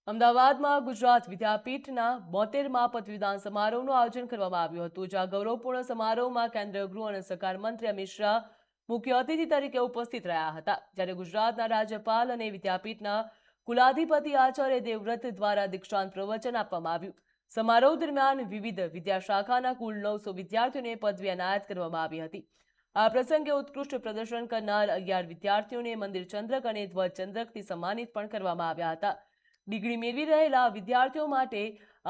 અમદાવાદમાં ગુજરાત વિદ્યાપીઠના 72મા પદવીદાન સમારોહનું આયોજન કરવામાં આવ્યું હતું, જ્યાં ગૌરવપૂર્ણ સમારોહમાં કેન્દ્રીય ગૃહ અને સહકાર મંત્રી અમિત શાહ મુખ્ય અતિથિ તરીકે ઉપસ્થિત રહ્યા હતા, જ્યારે ગુજરાતના રાજ્યપાલ અને વિદ્યાપીઠના કુલાધિપતિ આચાર્ય દેવવ્રત દ્વારા દીક્ષાંત પ્રવચન આપવામાં આવ્યું. સમારોહ દરમિયાન વિવિધ વિદ્યાશાખાના કુલ 900 વિદ્યાર્થીઓને પદવી એનાયત કરવામાં આવી હતી. આ પ્રસંગે ઉત્કૃષ્ટ પ્રદર્શન કરનાર 11 વિદ્યાર્થીઓને મંદિર ચંદ્રક અને ધ્વજ ચંદ્રકથી સન્માનિત પણ કરવામાં આવ્યા હતા. ડિગ્રી મેળવી રહેલા વિદ્યાર્થીઓ માટે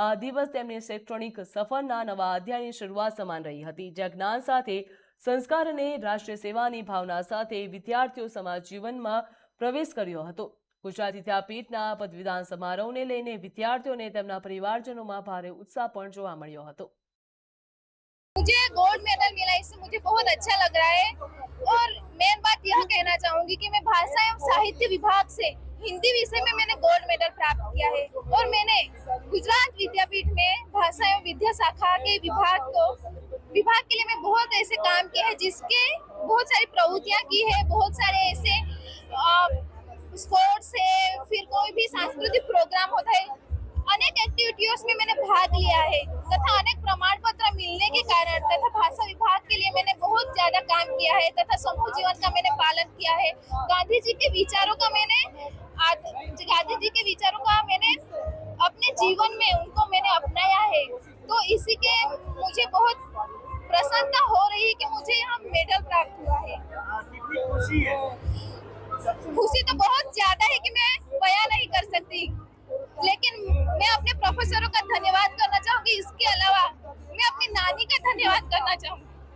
આ દિવસ તેમની શૈક્ષણિક સફરના નવા અધ્યાયની શરૂઆત સમાન રહી હતી, જ્યાં જ્ઞાન સાથે સંસ્કાર અને રાષ્ટ્રીય સેવાની ભાવના સાથે વિદ્યાર્થીઓ સમાજ જીવનમાં પ્રવેશ કર્યો હતો. ગુજરાત વિદ્યાપીઠના પદવીદાન સમારોહને લઈને વિદ્યાર્થીઓ અને તેમના પરિવારજનોમાં ભારે ઉત્સાહ પણ જોવા મળ્યો હતો. मुझे गोल्ड मेडल मिला, इससे मुझे बहुत अच्छा लग रहा है। और मैं बात यह कहना चाहूंगी कि मैं भाषा एवं साहित्य विभाग से हिंदी विषय में मैंने गोल्ड मेडल प्राप्त किया है और मैंने गुजरात विद्यापीठ में भाषा एवं विद्या शाखा के विभाग के लिए मैं बहुत ऐसे काम किए हैं, जिसके बहुत सारी प्रवृत्तियां की है। बहुत सारे ऐसे स्पोर्ट्स है, फिर कोई भी सांस्कृतिक प्रोग्राम होता है, अनेक एक्टिविटीज में मैंने भाग लिया है तथा अनेक प्रमाण पत्र मिलने के कारण तथा भाषा विभाग के लिए मैंने बहुत ज्यादा काम किया है तथा समूह जीवन का मैंने पालन किया है। गांधी जी के विचारों का मैंने अपने जीवन में उनको मैंने अपनाया है, तो इसी के मुझे बहुत प्रसन्नता हो रही है कि मुझे यहाँ मेडल प्राप्त हुआ है। कितनी खुशी है? खुशी तो बहुत ज्यादा है कि मैं बयां नहीं कर सकती, लेकिन मैं अपने प्रोफेसरों का धन्यवाद करना चाहूंगी। इसके अलावा मैं अपनी नानी का धन्यवाद करना चाहूंगी।